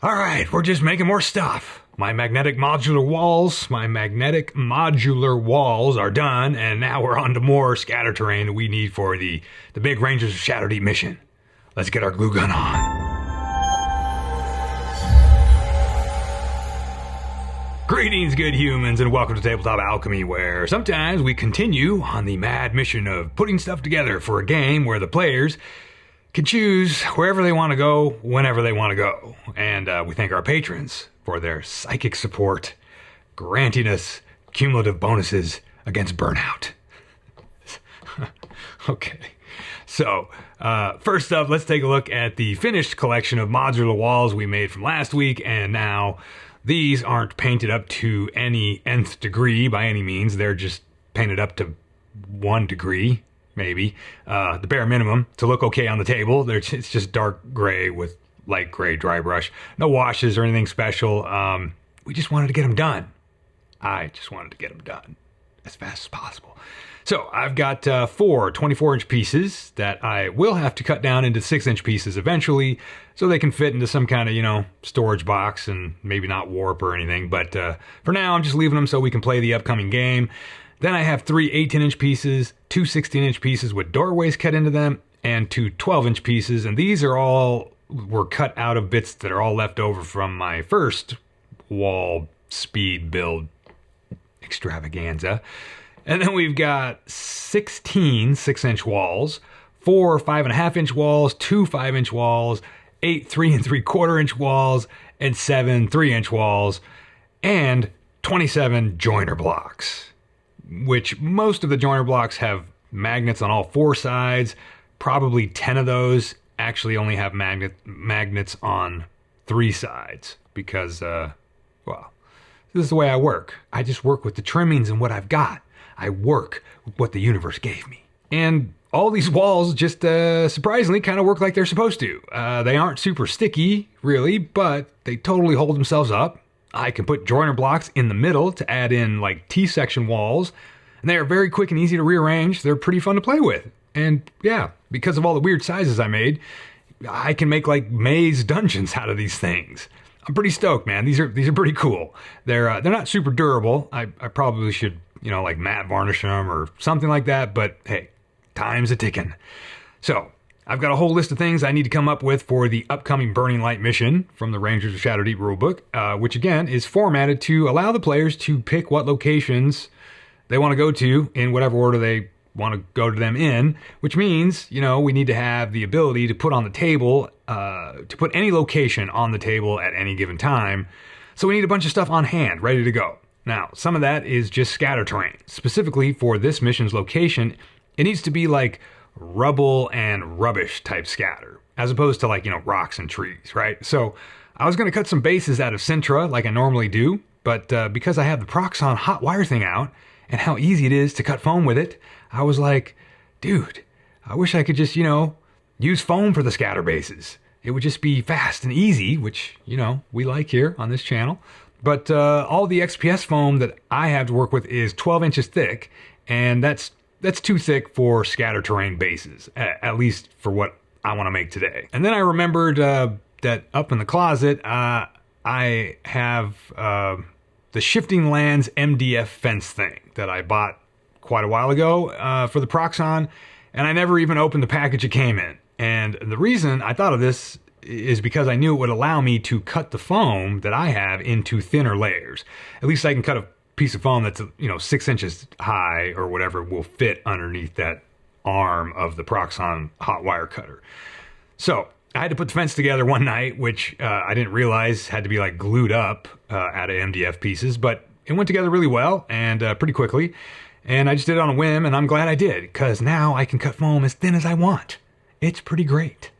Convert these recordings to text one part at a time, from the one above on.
All right, we're just making more stuff. My magnetic modular walls are done, and now we're on to more scatter terrain that we need for the big Rangers of Shadow Deep mission. Let's get our glue gun on. Greetings, good humans, and welcome to Tabletop Alchemy, where sometimes we continue on the mad mission of putting stuff together for a game where the players can choose wherever they want to go, whenever they want to go. And we thank our patrons for their psychic support, granting us cumulative bonuses against burnout. Okay, so first up, let's take a look at the finished collection of modular walls we made from last week. And now these aren't painted up to any nth degree by any means. They're just painted up to 1 degree. Maybe, the bare minimum to look okay on the table. It's just dark gray with light gray dry brush. No washes or anything special. We just wanted to get them done. I just wanted to get them done as fast as possible. So I've got 4 24-inch pieces that I will have to cut down into 6-inch pieces eventually so they can fit into some kind of, storage box and maybe not warp or anything. But for now, I'm just leaving them so we can play the upcoming game. Then I have 3 18-inch pieces, 2 16-inch pieces with doorways cut into them, and 2 12-inch pieces. And these were cut out of bits that are all left over from my first wall speed build extravaganza. And then we've got 16 6-inch walls, 4 5.5-inch walls, 2 5-inch walls, 8 3 3/4-inch walls, and 7 3-inch walls, and 27 joiner blocks, which most of the joiner blocks have magnets on all 4 sides. Probably 10 of those actually only have magnets on 3 sides because, well, this is the way I work. I just work with the trimmings and what I've got. I work with what the universe gave me. And all these walls just surprisingly kind of work like they're supposed to. They aren't super sticky, really, but they totally hold themselves up. I can put joiner blocks in the middle to add in like T-section walls, and they are very quick and easy to rearrange. They're pretty fun to play with. And yeah, because of all the weird sizes I made, I can make like maze dungeons out of these things. I'm pretty stoked, man. These are pretty cool. They're not super durable. I probably should, like matte varnish them or something like that, but hey, time's a ticking. So I've got a whole list of things I need to come up with for the upcoming Burning Light mission from the Rangers of Shadow Deep rulebook, which again is formatted to allow the players to pick what locations they want to go to in whatever order they want to go to them in, which means, we need to have the ability to put on the table, to put any location on the table at any given time. So we need a bunch of stuff on hand, ready to go. Now, some of that is just scatter terrain. Specifically for this mission's location, it needs to be like rubble and rubbish type scatter, as opposed to like, rocks and trees, right? So I was going to cut some bases out of Sintra like I normally do, but because I have the Proxxon hot wire thing out and how easy it is to cut foam with it, I was like, dude, I wish I could just, use foam for the scatter bases. It would just be fast and easy, which, we like here on this channel. But all the XPS foam that I have to work with is 12 inches thick, and that's too thick for scatter terrain bases, at least for what I want to make today. And then I remembered that up in the closet, I have the Shifting Lands MDF fence thing that I bought quite a while ago for the Proxxon, and I never even opened the package it came in. And the reason I thought of this is because I knew it would allow me to cut the foam that I have into thinner layers. At least I can cut a piece of foam that's 6 inches high or whatever will fit underneath that arm of the Proxxon hot wire cutter. So I had to put the fence together one night, which I didn't realize had to be like glued up out of MDF pieces, but it went together really well and pretty quickly. And I just did it on a whim, and I'm glad I did, because now I can cut foam as thin as I want. It's pretty great.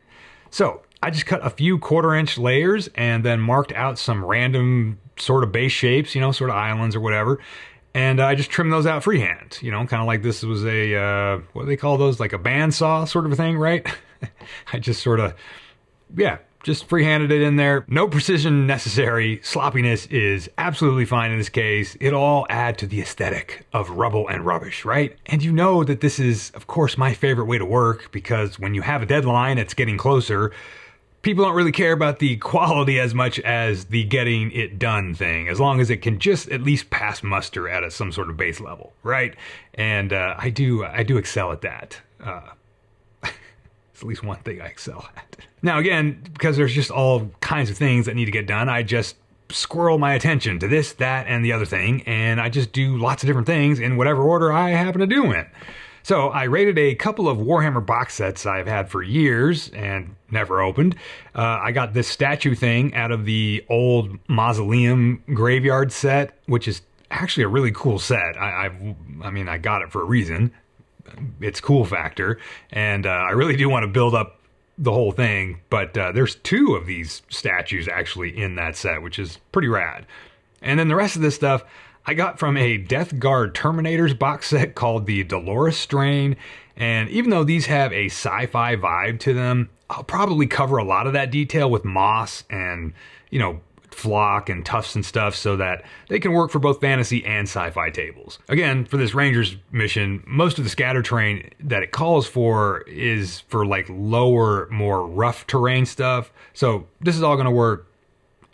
So I just cut a few 1/4-inch layers and then marked out some random sort of base shapes, sort of islands or whatever. And I just trimmed those out freehand, kind of like this was a, what do they call those? Like a bandsaw sort of a thing, right? I just sort of, just freehanded it in there. No precision necessary. Sloppiness is absolutely fine in this case. It'll all add to the aesthetic of rubble and rubbish, right? And you know that this is, of course, my favorite way to work, because when you have a deadline, it's getting closer. people don't really care about the quality as much as the getting it done thing, as long as it can just at least pass muster at some sort of base level, right? And I do excel at that. It's at least one thing I excel at. Now again, because there's just all kinds of things that need to get done, I just squirrel my attention to this, that, and the other thing, and I just do lots of different things in whatever order I happen to do in. So I raided a couple of Warhammer box sets I've had for years and never opened. I got this statue thing out of the old Mausoleum Graveyard set, which is actually a really cool set. I mean, I got it for a reason. It's cool factor, and I really do want to build up the whole thing, but there's 2 of these statues actually in that set, which is pretty rad. And then the rest of this stuff I got from a Death Guard Terminators box set called the Dolores Strain, and even though these have a sci-fi vibe to them, I'll probably cover a lot of that detail with moss and, you know, flock and tufts and stuff so that they can work for both fantasy and sci-fi tables. Again, for this Rangers mission, most of the scatter terrain that it calls for is for like lower, more rough terrain stuff. So this is all going to work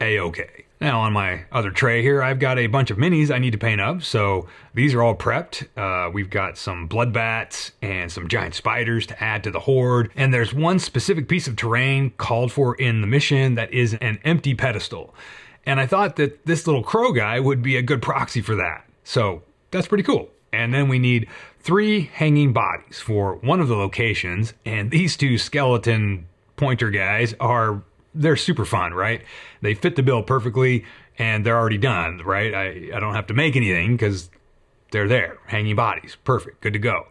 a-okay. Now on my other tray here, I've got a bunch of minis I need to paint up. So these are all prepped. We've got some bloodbats and some giant spiders to add to the horde. And there's one specific piece of terrain called for in the mission that is an empty pedestal. And I thought that this little crow guy would be a good proxy for that. So that's pretty cool. And then we need 3 hanging bodies for one of the locations. And these 2 skeleton pointer guys they're super fun, right? They fit the bill perfectly and they're already done, right? I don't have to make anything because they're there. Hanging bodies. Perfect. Good to go.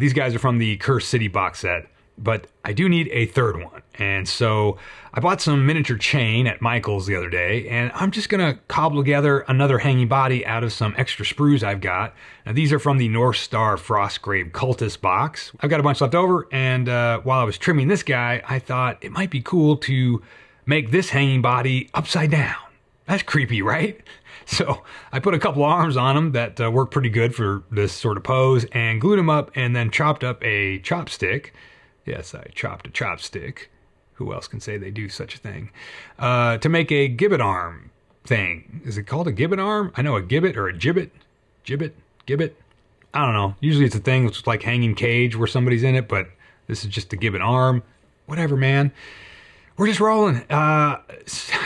These guys are from the Cursed City box set, but I do need a 3rd one. And so I bought some miniature chain at Michael's the other day, and I'm just going to cobble together another hanging body out of some extra sprues I've got. Now these are from the North Star Frostgrave Cultist box. I've got a bunch left over, and while I was trimming this guy, I thought it might be cool to make this hanging body upside down. That's creepy, right? So I put a couple arms on him that work pretty good for this sort of pose and glued him up and then chopped up a chopstick. Yes, I chopped a chopstick. Who else can say they do such a thing? To make a gibbet arm thing. Is it called a gibbet arm? I know a gibbet or a gibbet. Gibbet. I don't know. Usually it's a thing that's like hanging cage where somebody's in it, but this is just a gibbet arm. Whatever, man. We're just rolling. I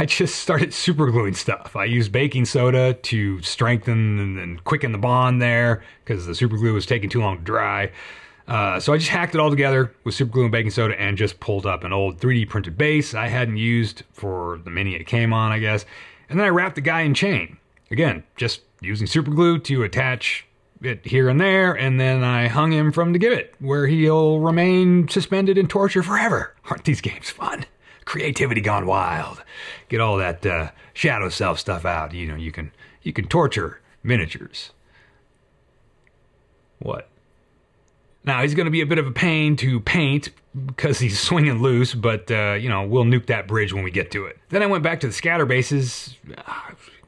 just started super gluing stuff. I used baking soda to strengthen and quicken the bond there because the super glue was taking too long to dry. So I just hacked it all together with super glue and baking soda and just pulled up an old 3D printed base I hadn't used for the mini it came on, I guess. And then I wrapped the guy in chain. Again, just using super glue to attach it here and there, and then I hung him from the gibbet, where he'll remain suspended in torture forever. Aren't these games fun? Creativity gone wild. Get all that shadow self stuff out. You know, you can torture miniatures. What? Now, he's going to be a bit of a pain to paint because he's swinging loose, but, you know, we'll nuke that bridge when we get to it. Then I went back to the scatter bases,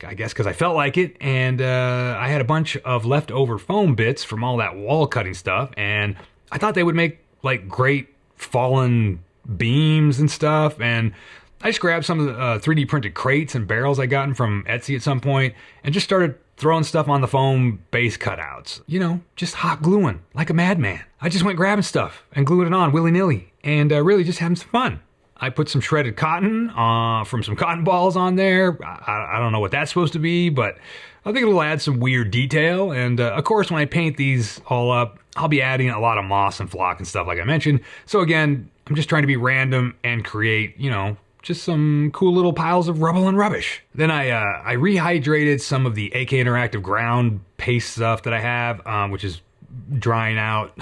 I guess because I felt like it, and I had a bunch of leftover foam bits from all that wall cutting stuff, and I thought they would make, like, great fallen beams and stuff, and I just grabbed some of the 3D printed crates and barrels I gotten from Etsy at some point and just started throwing stuff on the foam base cutouts. You know, just hot gluing like a madman. I just went grabbing stuff and gluing it on willy-nilly and really just having some fun. I put some shredded cotton from some cotton balls on there. I don't know what that's supposed to be, but I think it'll add some weird detail. And of course, when I paint these all up, I'll be adding a lot of moss and flock and stuff like I mentioned. So again, I'm just trying to be random and create, you know, just some cool little piles of rubble and rubbish. Then I rehydrated some of the AK Interactive ground paste stuff that I have, which is drying out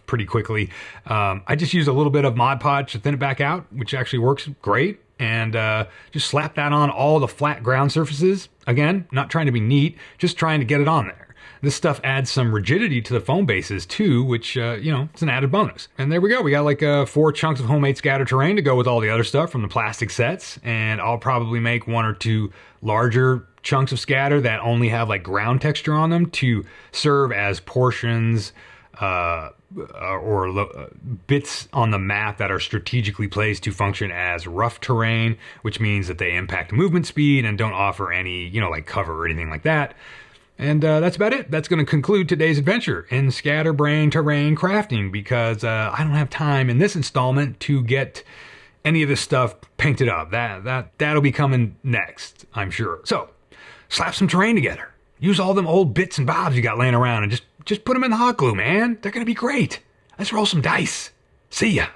pretty quickly. I just used a little bit of Mod Podge to thin it back out, which actually works great. And just slap that on all the flat ground surfaces. Again, not trying to be neat, just trying to get it on there. This stuff adds some rigidity to the foam bases too, which, you know, it's an added bonus. And there we go. We got like 4 chunks of homemade scatter terrain to go with all the other stuff from the plastic sets. And I'll probably make 1 or 2 larger chunks of scatter that only have like ground texture on them to serve as portions bits on the map that are strategically placed to function as rough terrain, which means that they impact movement speed and don't offer any, like cover or anything like that. And that's about it. That's going to conclude today's adventure in Scatterbrain terrain crafting, because I don't have time in this installment to get any of this stuff painted up. That'll be coming next, I'm sure. So slap some terrain together. Use all them old bits and bobs you got laying around and just put them in the hot glue, man. They're going to be great. Let's roll some dice. See ya.